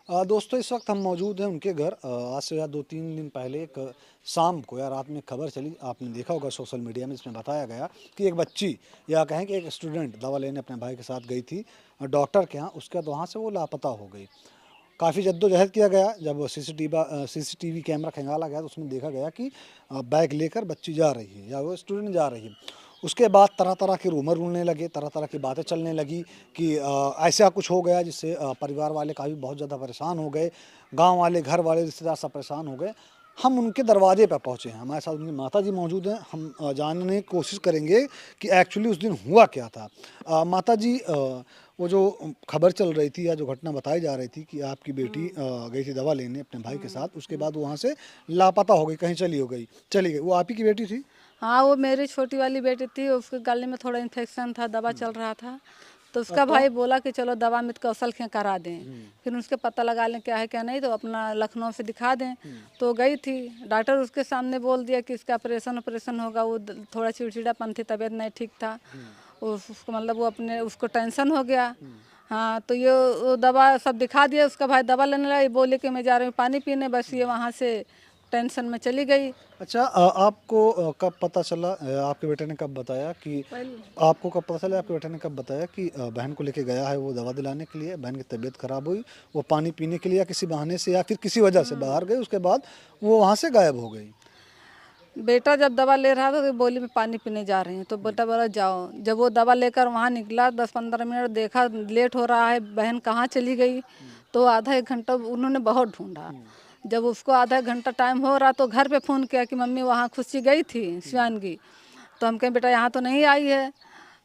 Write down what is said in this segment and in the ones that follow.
दोस्तों इस वक्त हम मौजूद हैं उनके घर। आज से या 2-3 दिन पहले एक शाम को या रात में खबर चली, आपने देखा होगा सोशल मीडिया में, जिसमें बताया गया कि एक बच्ची या कहें कि एक स्टूडेंट दवा लेने अपने भाई के साथ गई थी डॉक्टर के यहाँ। उसके बाद वहाँ से वो लापता हो गई। काफ़ी जद्दोजहद किया गया। जब सीसीटीवी कैमरा खंगाला गया तो उसमें देखा गया कि बैग लेकर बच्ची जा रही है या वो स्टूडेंट जा रही है। उसके बाद तरह तरह के रूमर उड़ने लगे, तरह तरह की बातें चलने लगी कि ऐसा कुछ हो गया जिससे परिवार वाले काफ़ी बहुत ज़्यादा परेशान हो गए। गांव वाले, घर वाले, रिश्तेदार सब परेशान हो गए। हम उनके दरवाजे पर पहुंचे हैं, हमारे साथ उनकी माता जी मौजूद हैं। हम जानने की कोशिश करेंगे कि एक्चुअली उस दिन हुआ क्या था। माता जी, वो जो खबर चल रही थी या जो घटना बताई जा रही थी कि आपकी बेटी गई थी दवा लेने अपने भाई के साथ, उसके बाद वहाँ से लापता हो गई, कहीं चली गई, वो आप ही की बेटी थी? हाँ, वो मेरी छोटी वाली बेटी थी, उसके गले में थोड़ा इन्फेक्शन था, दवा चल रहा था। तो उसका तो भाई बोला कि चलो दवा में कौशल के करा दें, फिर उसके पता लगा लें क्या है क्या नहीं, तो अपना लखनऊ से दिखा दें। तो गई थी, डॉक्टर उसके सामने बोल दिया कि इसका ऑपरेशन ऑपरेशन होगा। वो थोड़ा चिड़चिड़ापन थी, तबीयत नहीं ठीक था। उसको मतलब वो अपने उसको टेंशन हो गया। हाँ, तो ये वो दवा सब दिखा दिया। उसका भाई दवा लेने लगा, ये बोले कि मैं जा रही हूँ पानी पीने, बस ये वहाँ से टेंशन में चली गई। अच्छा, आपको कब पता चला, आपके बेटे ने कब बताया कि पहले आपको कब पता चला, आपके बेटे ने कब बताया कि बहन को लेके गया है वो दवा दिलाने के लिए, बहन की तबीयत खराब हुई, वो पानी पीने के लिए या किसी बहाने से या फिर किसी वजह से बाहर गई, उसके बाद वो वहाँ से गायब हो गई? बेटा जब दवा ले रहा था तो बोली मैं पानी पीने जा रही हूँ, तो बेटा बोला जाओ। जब वो दवा लेकर वहाँ निकला, 10-15 मिनट देखा लेट हो रहा है, बहन कहाँ चली गई। तो आधा एक घंटा उन्होंने बहुत ढूंढा। जब उसको आधा एक घंटा टाइम हो रहा तो घर पे फ़ोन किया कि मम्मी वहाँ खुशी गई थी शिवानगी। तो हम कहें बेटा यहाँ तो नहीं आई है।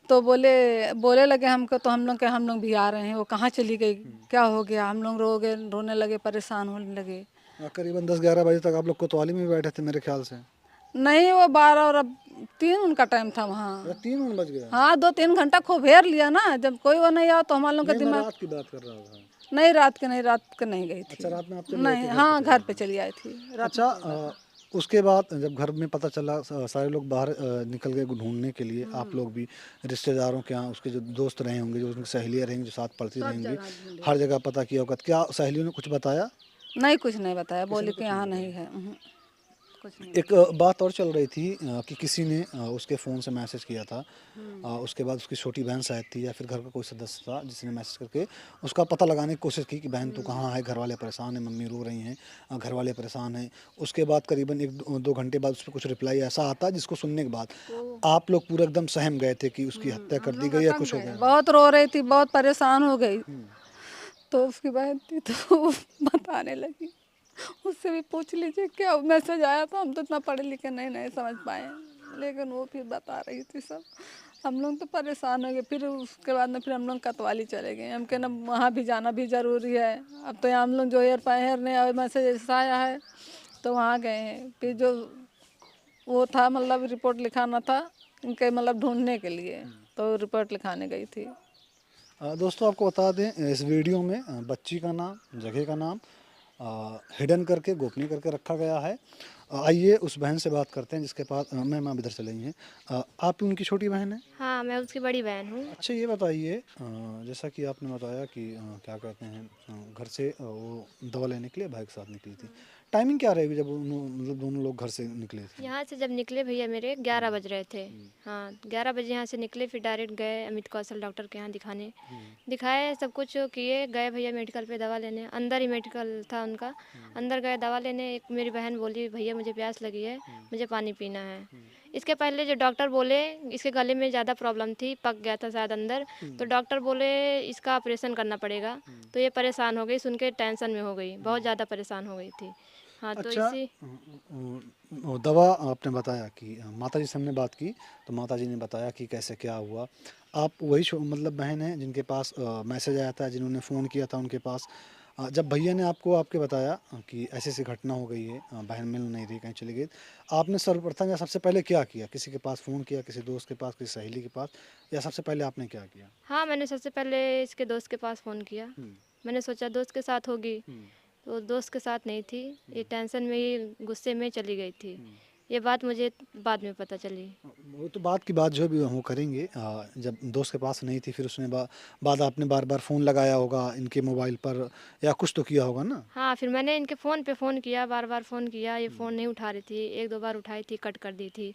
तो बोले बोले लगे हमको, तो हम लोग भी आ रहे हैं, वो कहाँ चली गई, क्या हो गया। हम लोग रो गए, रोने लगे, परेशान होने लगे। करीबन 10-11 बजे तक आप लोग कोतवाली में भी बैठे थे मेरे ख्याल से। नहीं, वो 12 और अब 3 उनका टाइम था वहाँ। अच्छा, 3 बज गया। हाँ, 2-3 घंटा खूब घेर लिया ना। जब कोई वो नहीं आओ तो हमारे लोग का नहीं, मैं दिमाग। रात की बात कर रहा था। नहीं, रात के नहीं गई थी। अच्छा, रात में आप चले गए थे, नहीं, घर पे हाँ, चले घर पे गए चली आई थी, थे। रात में अच्छा, कोई बात नहीं। उसके बाद जब घर में पता चला, सारे लोग बाहर निकल गए ढूंढने के लिए, आप लोग भी रिश्तेदारों के यहाँ, उसके जो दोस्त रहे होंगे, जो उनकी सहेलियाँ रहेंगी, जो साथ पढ़ती सब रहेंगी, जगह ढूंढे। हर जगह पता किया होगा, तो क्या सहेलियों ने कुछ बताया? नहीं, कुछ नहीं बताया, किसी बोली ने कि कुछ नहीं यहाँ बताया। नहीं है। कुछ नहीं एक बताया। बात और चल रही थी कि किसी ने उसके फ़ोन से मैसेज किया था। उसके बाद उसकी छोटी बहन शायद थी या फिर घर का कोई सदस्य था जिसने मैसेज करके उसका पता लगाने की कोशिश की कि बहन तू कहाँ है, घर वाले परेशान हैं, मम्मी रो रही हैं, घर वाले परेशान हैं। उसके बाद करीबन 1-2 घंटे बाद उस पर कुछ रिप्लाई ऐसा आता जिसको सुनने के बाद तो आप लोग पूरा एकदम सहम गए थे कि उसकी हत्या कर हम दी लोग गई या अटक कुछ हो गए, गया। बहुत रो रही थी, बहुत परेशान हो गई। तो उसकी बहन थी तो वो बताने लगी। उससे भी पूछ लीजिए क्या मैसेज आया था, हम तो इतना पढ़े लिखे नहीं नहीं समझ पाए, लेकिन वो फिर बता रही थी सब। हम लोग तो परेशान हो गए। फिर उसके बाद में फिर हम लोग कतवाली चले गए। हम कहना वहाँ भी जाना भी ज़रूरी है। अब तो यहाँ हम लोग जो एयर पायर ने और मैसेज ऐसा आया है, तो वहाँ गए हैं। फिर जो वो था मतलब रिपोर्ट लिखाना था इनके मतलब ढूंढने के लिए, तो रिपोर्ट लिखाने गई थी। दोस्तों आपको बता दें, इस वीडियो में बच्ची का नाम, जगह का नाम हिडन करके, गोपनीय करके रखा गया है। आइए उस बहन से बात करते हैं जिसके पास मैम आप इधर चले हैं। आप उनकी छोटी बहन है? हाँ, मैं उसकी बड़ी बहन हूँ। अच्छा, ये बताइए, जैसा कि आपने बताया कि क्या कहते हैं, घर से वो दवा लेने के लिए भाई के साथ निकली थी। टाइमिंग क्या रहेगी जब मतलब दोनों लोग घर से निकले थे? यहाँ से जब निकले भैया मेरे 11 बज रहे थे। हाँ, 11 बजे यहाँ से निकले, फिर डायरेक्ट गए अमित कौशल डॉक्टर के यहाँ दिखाने। दिखाए, सब कुछ किए, गए भैया मेडिकल पे दवा लेने। अंदर ही मेडिकल था उनका। अंदर गए दवा लेने। एक मेरी बहन बोली भैया मुझे प्यास लगी है, मुझे पानी पीना है। इसके पहले जो डॉक्टर बोले, इसके गले में ज़्यादा प्रॉब्लम थी, पक गया था शायद अंदर। तो डॉक्टर बोले इसका ऑपरेशन करना पड़ेगा। तो ये परेशान हो गई, सुन के टेंशन में हो गई, बहुत ज़्यादा परेशान हो गई थी। हाँ, तो अच्छा, इसी वो दवा आपने बताया कि माता जी से हमने बात की तो माता जी ने बताया कि कैसे क्या हुआ। आप वही मतलब बहन हैं जिनके पास मैसेज आया था, जिन्होंने फ़ोन किया था उनके पास। जब भैया ने आपको आपके बताया कि ऐसी ऐसी घटना हो गई है, बहन मिल नहीं रही, कहीं चली गई, आपने सर्वप्रथम या सबसे पहले क्या किया? किसी के पास फ़ोन किया, किसी दोस्त के पास, किसी सहेली के पास, या सबसे पहले आपने क्या किया? हाँ, मैंने सबसे पहले इसके दोस्त के पास फ़ोन किया। हम्म, मैंने सोचा दोस्त के साथ होगी, हम्म, तो दोस्त के साथ नहीं थी। ये टेंशन में ही गुस्से में चली गई थी। ये बात मुझे बाद में पता चली। वो तो बात की बात जो है भी वो करेंगे। जब दोस्त के पास नहीं थी फिर उसने बाद आपने बार बार फ़ोन लगाया होगा इनके मोबाइल पर या कुछ तो किया होगा ना। हाँ, फिर मैंने इनके फ़ोन पे फ़ोन किया, बार-बार फ़ोन किया, ये फ़ोन नहीं उठा रही थी। 1-2 बार उठाई थी, कट कर दी थी।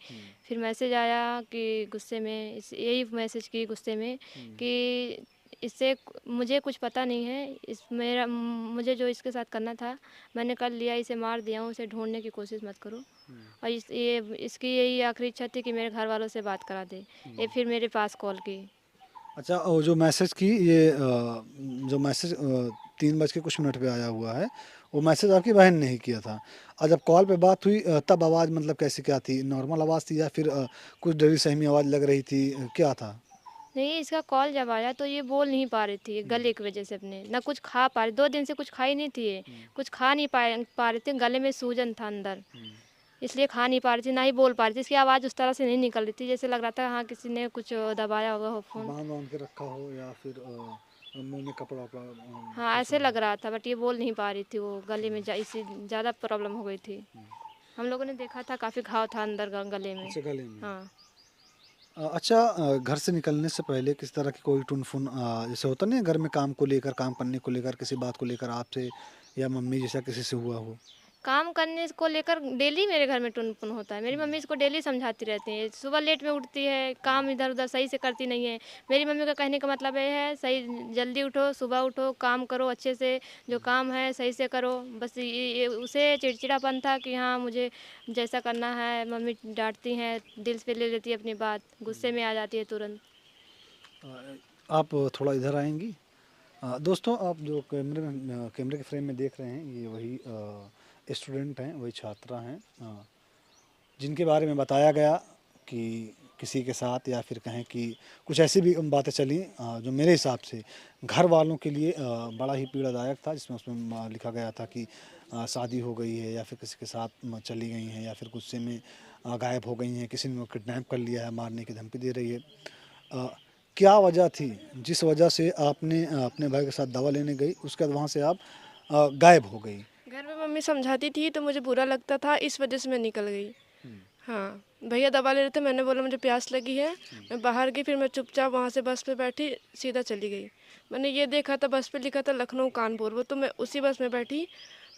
फिर मैसेज आया कि गुस्से में यही मैसेज की गुस्से में कि इससे मुझे कुछ पता नहीं है, मुझे जो इसके साथ करना था, मैंने कर लिया, इसे मार दिया हूँ, इसे ढूँढने की कोशिश मत करो। और इसकी यही आखिरी इच्छा थी कि मेरे घर वालों से बात करा दे। ये फिर मेरे पास कॉल की। अच्छा, वो जो मैसेज की ये जो मैसेज 3 बज के कुछ मिनट पे आया हुआ है, वो मैसेज आपकी बहन ने ही किया था। और जब कॉल पे बात हुई तब आवाज़ मतलब कैसी क्या थी? नॉर्मल आवाज़ थी या फिर कुछ डरी सहमी आवाज़ लग रही थी, क्या था? नहीं, इसका कॉल जब आया तो ये बोल नहीं पा रही थी गले की वजह से अपने, ना कुछ खा पा रही, 2 दिन से कुछ खाई नहीं थी ये, कुछ खा नहीं पा रही थी, गले में सूजन था अंदर, इसलिए खा नहीं पा रही थी, ना ही बोल पा रही थी। इसकी आवाज़ उस तरह से नहीं निकल रही थी, जैसे लग रहा था हाँ, किसी ने कुछ दबाया होगा हो फ़ोन। बाँध-वाँध के रखा हो या फिर मुँह में कपड़ा-वपड़ा हाँ, फँसा ऐसे हो? लग रहा था बट ये बोल नहीं पा रही थी, वो गले में इससे ज़्यादा प्रॉब्लम हो गई थी। हम लोगों ने देखा था काफ़ी घाव था अंदर गले में। अच्छा, गले में। हाँ। अच्छा, घर से निकलने से पहले किस तरह की कोई टुन-फुन जैसे होता नहीं है घर में काम को लेकर, काम करने को लेकर, किसी बात को लेकर आपसे या मम्मी जैसा किसी से हुआ हो? काम करने को लेकर डेली मेरे घर में टुन-पुन होता है। मेरी मम्मी इसको डेली समझाती रहती हैं। सुबह लेट में उठती है, काम इधर-उधर सही से करती नहीं है। मेरी मम्मी का कहने का मतलब ये है सही जल्दी उठो, सुबह उठो, काम करो अच्छे से, जो काम है सही से करो। बस ये उसे चिड़चिड़ापन था कि हाँ, मुझे जैसा करना है, मम्मी डाँटती हैं, दिल पे ले लेती है अपनी बात, गुस्से में आ जाती है तुरंत। अ, आप थोड़ा इधर आएँगी? दोस्तों, आप जो कैमरे के फ्रेम में देख रहे हैं ये वही स्टूडेंट हैं, वही छात्रा हैं जिनके बारे में बताया गया कि किसी के साथ या फिर कहें कि कुछ ऐसी भी बातें चली जो मेरे हिसाब से घर वालों के लिए बड़ा ही पीड़ादायक था, जिसमें उसमें लिखा गया था कि शादी हो गई है या फिर किसी के साथ चली गई हैं या फिर गुस्से में गायब हो गई हैं, किसी ने किडनैप कर लिया है, मारने की धमकी दे रही है। अ, क्या वजह थी जिस वजह से आपने अपने भाई के साथ दवा लेने गई, उसके बाद वहाँ से आप गायब हो गई? घर में मम्मी समझाती थी तो मुझे बुरा लगता था, इस वजह से मैं निकल गई। हाँ, भैया दवा ले रहे थे, मैंने बोला मुझे प्यास लगी है, मैं बाहर गई, फिर मैं चुपचाप वहाँ से बस पे बैठी, सीधा चली गई। मैंने ये देखा था बस पे लिखा था लखनऊ कानपुर, वो तो मैं उसी बस में बैठी,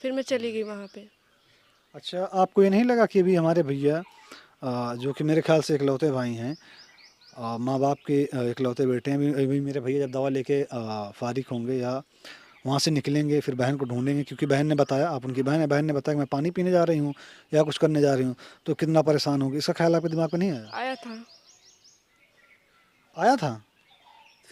फिर मैं चली गई वहाँ पे। अच्छा, आपको ये नहीं लगा कि अभी हमारे भैया जो कि मेरे ख्याल से इकलौते भाई हैं, माँ बाप के इकलौते बेटे हैं, अभी अभी मेरे भैया जब दवा लेके फारिग होंगे या वहाँ से निकलेंगे फिर बहन को ढूंढेंगे, क्योंकि बहन ने बताया, आप उनकी बहन है, बहन ने बताया कि मैं पानी पीने जा रही हूँ या कुछ करने जा रही हूँ, तो कितना परेशान होगी, इसका ख्याल आपके दिमाग में नहीं आया? आया था। आया था,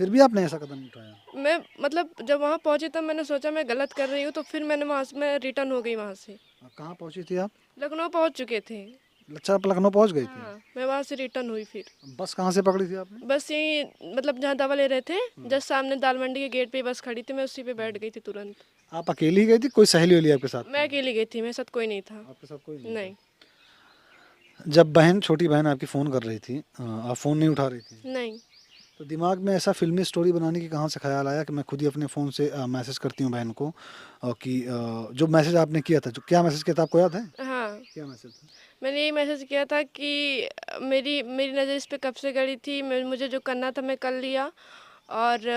फिर भी आपने ऐसा कदम नहीं उठाया? मैं मतलब जब वहाँ पहुँची तब मैंने सोचा मैं गलत कर रही हूँ, तो फिर मैंने वहाँ से मैं रिटर्न हो गई वहाँ से। कहाँ पहुँची थी आप? लखनऊ पहुँच चुके थे। अच्छा, आप लखनऊ पहुँच गई थी? हाँ, मैं वहाँ से रिटर्न हुई फिर। बस कहाँ से पकड़ी थी आपने? बस यही मतलब जहाँ दवा ले रहे थे, जस्ट सामने दाल मंडी के गेट पे ही बस खड़ी थी, मैं उसी पे बैठ गई थी तुरंत। आप अकेली ही गई थी, कोई सहेली वहेली आपके साथ? मैं अकेली गई थी, मेरे साथ कोई नहीं था। आपके साथ कोई नहीं? नहीं, जब बहन, छोटी बहन आपकी फ़ोन कर रही थी, आप फ़ोन नहीं उठा रही थी, नहीं। तो दिमाग में ऐसा फ़िल्मी स्टोरी बनाने की कहाँ से ख़्याल आया कि मैं खुद ही अपने फ़ोन से मैसेज करती हूँ बहन को, कि जो मैसेज आपने किया था, जो क्या मैसेज किया था आपको याद है? हाँ, क्या मैसेज था? मैंने यही मैसेज किया था कि मेरी मेरी नज़र इस पे कब से गड़ी थी, मुझे जो करना था मैं कर लिया, और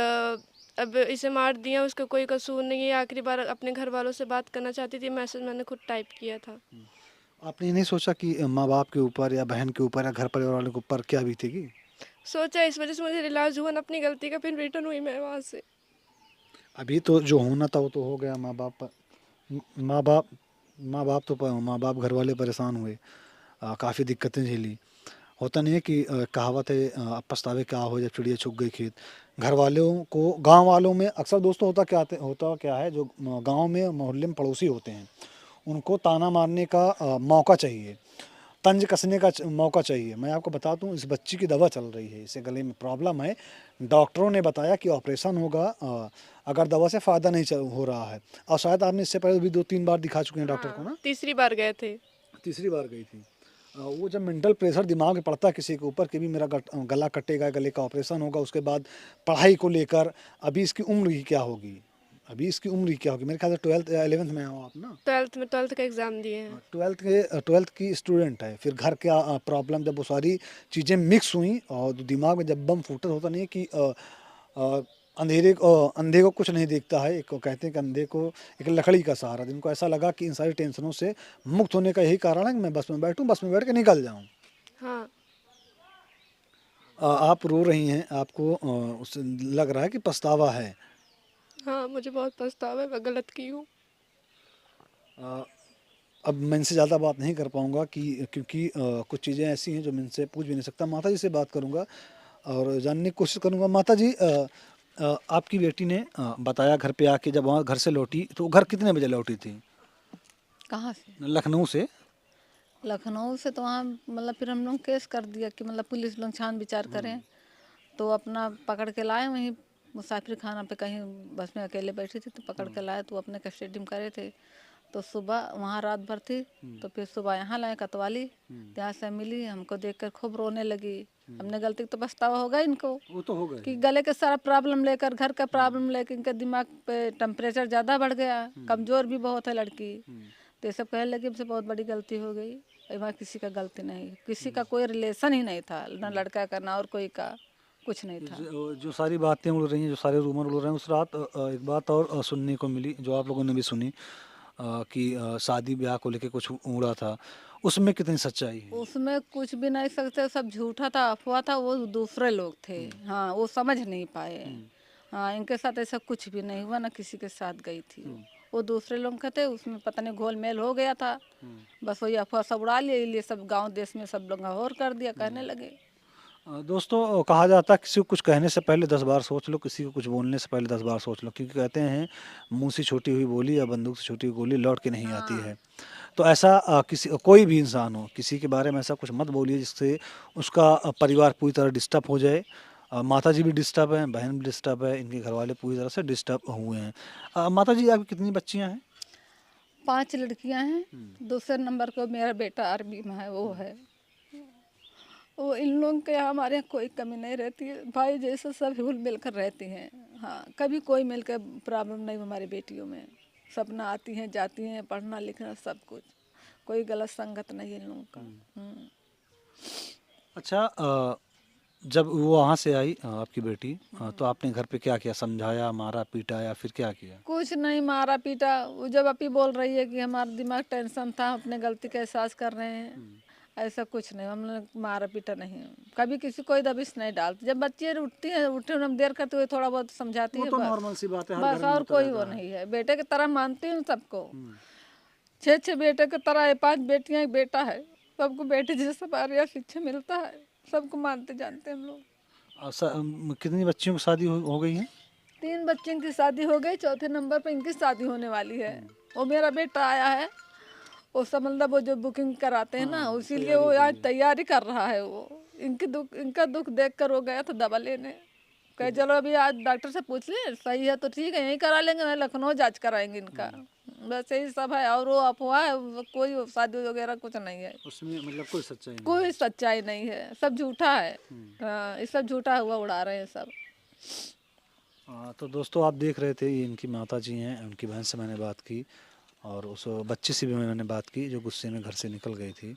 अब इसे मार दिया, उसका कोई कसूर नहीं है। आखिरी बार अपने घर वालों से बात करना चाहती थी, मैसेज मैंने खुद टाइप किया था। आपने ये नहीं सोचा कि माँ बाप के ऊपर या बहन के ऊपर या घर परिवार वालों के ऊपर क्या बीतेगी? सोचा, इस वजह से मुझे रियलाइज़ हुआ ना अपनी गलती का, फिर रिटर्न हुई मैं वहाँ से। अभी तो जो होना था वो तो हो गया, माँ बाप माँ बाप माँ बाप घर वाले परेशान हुए, काफ़ी दिक्कतें झेली। होता नहीं है कि कहावत है, अब पछतावे क्या हो जब चिड़िया चुग गई खेत। घर वालों को, गांव वालों में अक्सर दोस्तों होता क्या है, जो गांव में मोहल्ले में पड़ोसी होते हैं उनको ताना मारने का मौका चाहिए, तंज कसने का मौका चाहिए। मैं आपको बता दूं, इस बच्ची की दवा चल रही है, इसे गले में प्रॉब्लम है, डॉक्टरों ने बताया कि ऑपरेशन होगा अगर दवा से फ़ायदा नहीं हो रहा है। और शायद आपने इससे पहले भी 2-3 बार दिखा चुके हैं डॉक्टर को ना? तीसरी बार गए थे। तीसरी बार गई थी। वो जब मेंटल प्रेशर दिमाग में पड़ता है किसी के ऊपर कि भी मेरा गला कटेगा, गले का ऑपरेशन होगा, उसके बाद पढ़ाई को लेकर, अभी इसकी उम्र ही क्या होगी, अभी इसकी उम्र क्या होगी? मेरे ख्याल से 12th या 11th में हो आप ना? 12th का एग्ज़ाम दिए हैं। 12th की स्टूडेंट है, फिर घर क्या प्रॉब्लम, जब वो सारी चीज़ें मिक्स हुई और दिमाग में जब बम फूटा, होता नहीं है कि अंधे को कुछ नहीं दिखता है, एक वो कहते हैं कि अंधे को एक लकड़ी का सहारा। जिनको ऐसा लगा कि इन सारी टेंशनों से मुक्त होने का यही कारण है कि मैं बस में बैठूं, बस में बैठ के निकल जाऊं। हाँ। आप रो रही हैं, आपको उससे लग रहा है कि पछतावा है। हाँ, मुझे बहुत पछतावा है, मैं गलत की हूँ। अ, अब मैं इनसे ज़्यादा बात नहीं कर पाऊँगा कि क्योंकि कुछ चीज़ें ऐसी हैं जो मैं इनसे पूछ भी नहीं सकता। माता जी से बात करूँगा और जानने की कोशिश करूँगा। माता जी, आपकी बेटी ने बताया घर पे आके, जब वहाँ घर से लौटी तो घर कितने बजे लौटी थी? कहाँ से? लखनऊ से? लखनऊ से तो वहाँ मतलब फिर हम लोग केस कर दिया कि मतलब पुलिस लोग छान विचार करें, तो अपना पकड़ के लाए वहीं मुसाफिर खाना पे, कहीं बस में अकेले बैठी थी तो पकड़ के लाए, तो अपने कस्टडी में करे थे। तो सुबह वहाँ रात भर थी, तो फिर सुबह यहाँ लाए कतवाली, यहाँ से मिली, हमको देखकर खूब रोने लगी। हमने गलती तो पछतावा होगा इनको वो तो हो गए। कि गले के सारा प्रॉब्लम लेकर, घर का प्रॉब्लम लेकर इनके दिमाग पे टेम्परेचर ज़्यादा बढ़ गया, कमज़ोर भी बहुत है लड़की। तो ये सब कहने लगी हमसे बहुत बड़ी गलती हो गई। वहाँ किसी का गलती नहीं, किसी का कोई रिलेशन ही नहीं था, ना लड़का का ना और कोई का, कुछ नहीं था। जो सारी बातें उड़ रही हैं, जो सारे रूमर उड़ रहे हैं, उस रात एक बात और सुनने को मिली, जो आप लोगों ने भी सुनी, कि शादी ब्याह को लेके कुछ उड़ा था। उसमें कितनी सच्चाई है? उसमें कुछ भी नहीं सकते, सब झूठा था, अफवाह था, वो दूसरे लोग थे। हाँ, वो समझ नहीं पाए। हाँ, इनके साथ ऐसा कुछ भी नहीं हुआ, ना किसी के साथ गई थी वो दूसरे लोग कहते, उसमें पता नहीं घोल मेल हो गया था, बस वही अफवाह सब उड़ा लिए, ये सब गांव देश में सब लोग और कर दिया, कहने लगे। दोस्तों, कहा जाता है किसी को कुछ कहने से पहले 10 बार सोच लो, किसी को कुछ बोलने से पहले 10 बार सोच लो, क्योंकि कहते हैं मुंह से छोटी हुई बोली या बंदूक से छोटी हुई गोली लौट के नहीं आती है। तो ऐसा किसी कोई भी इंसान हो, किसी के बारे में ऐसा कुछ मत बोलिए जिससे उसका परिवार पूरी तरह डिस्टर्ब हो जाए। माता जी भी डिस्टर्ब हैं, बहन भी डिस्टर्ब है, इनके घर वाले पूरी तरह से डिस्टर्ब हुए हैं। माता जी, आपकी कितनी बच्चियां हैं? 5 लड़कियां हैं, दूसरे नंबर को मेरा बेटा आर्मी में है, वो है। वो इन लोगों के यहाँ, हमारे यहाँ कोई कमी नहीं रहती है, भाई जैसे सब हिल मिलकर रहते हैं। हाँ, कभी कोई मिलकर प्रॉब्लम नहीं हमारी बेटियों में, सब ना आती हैं जाती हैं, पढ़ना लिखना सब कुछ, कोई गलत संगत नहीं है इन लोगों का। अच्छा, जब वो वहाँ से आई आपकी बेटी, तो आपने घर पे क्या किया? समझाया, मारा पीटा या फिर क्या किया? कुछ नहीं मारा पीटा, वो जब अभी बोल रही है कि हमारा दिमाग टेंशन था, अपने गलती का एहसास कर रहे हैं, ऐसा कुछ नहीं, हमने मारा पीटा नहीं, कभी किसी कोई दबिश नहीं डालती। जब बच्चे उठती है, उठे हम देर करते हुए थोड़ा बहुत समझाती है, तो बस नॉर्मल सी बात है, हर बस, घर में और होता कोई रहता वो है। नहीं है। बेटे की तरह मानती हूँ सबको, 6 बेटे की तरह है, 5 बेटियां एक बेटा है, सबको बेटे जैसा प्यार शिक्षा मिलता है, सबको मानते जानते हैं हम लोग। कितनी बच्चियों की शादी हो गई है? 3 बच्चों की शादी हो गई, चौथे नंबर पर इनकी शादी होने वाली है। वो मेरा बेटा आया है, वो सब मतलब वो जो बुकिंग कराते हैं ना, इसीलिए वो आज तैयारी कर रहा है। वो इनका दुख देख कर वो गया था दवा लेने, कहे चलो अभी आज डॉक्टर से पूछ ले, सही है तो ठीक है यहीं करा लेंगे, नहीं लखनऊ जांच कराएंगे इनका, बस यही सब है। और वो अफवाह है, कोई शादी वगैरह कुछ नहीं है, उसमें मतलब कोई सच्चाई नहीं? कोई सच्चाई नहीं है, सब झूठा है। हाँ, ये सब झूठा हुआ उड़ा रहे हैं सब। तो दोस्तों, आप देख रहे थे, ये इनकी माता जी हैं, उनकी बहन से मैंने बात की और उस बच्चे से भी मैंने बात की जो गुस्से में घर से निकल गई थी।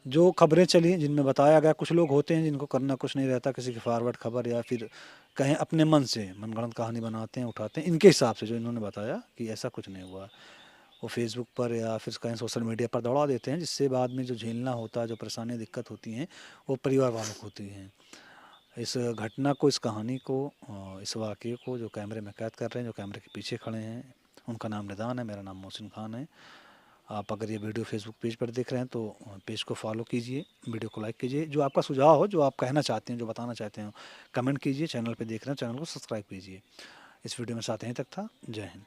जो खबरें चली जिनमें बताया गया, कुछ लोग होते हैं जिनको करना कुछ नहीं रहता, किसी की फॉरवर्ड खबर या फिर कहें अपने मन से मनगढ़ंत कहानी बनाते हैं, उठाते हैं। इनके हिसाब से जो इन्होंने बताया कि ऐसा कुछ नहीं हुआ, वो फेसबुक पर या फिर कहें सोशल मीडिया पर दौड़ा देते हैं, जिससे बाद में जो झेलना होता है, जो परेशानी दिक्कत होती हैं, वो परिवार वालों को होती हैं। इस घटना को, इस कहानी को, इस वाक़ये को जो कैमरे में कैद कर रहे हैं, जो कैमरे के पीछे खड़े हैं, उनका नाम निदान है, मेरा नाम मोहसिन खान है। आप अगर ये वीडियो फेसबुक पेज पर देख रहे हैं तो पेज को फॉलो कीजिए, वीडियो को लाइक कीजिए। जो आपका सुझाव हो, जो आप कहना चाहते हैं, जो बताना चाहते हो, कमेंट कीजिए। चैनल पे देख रहे हैं, चैनल को सब्सक्राइब कीजिए। इस वीडियो में साथ यहीं तक था। जय हिंद।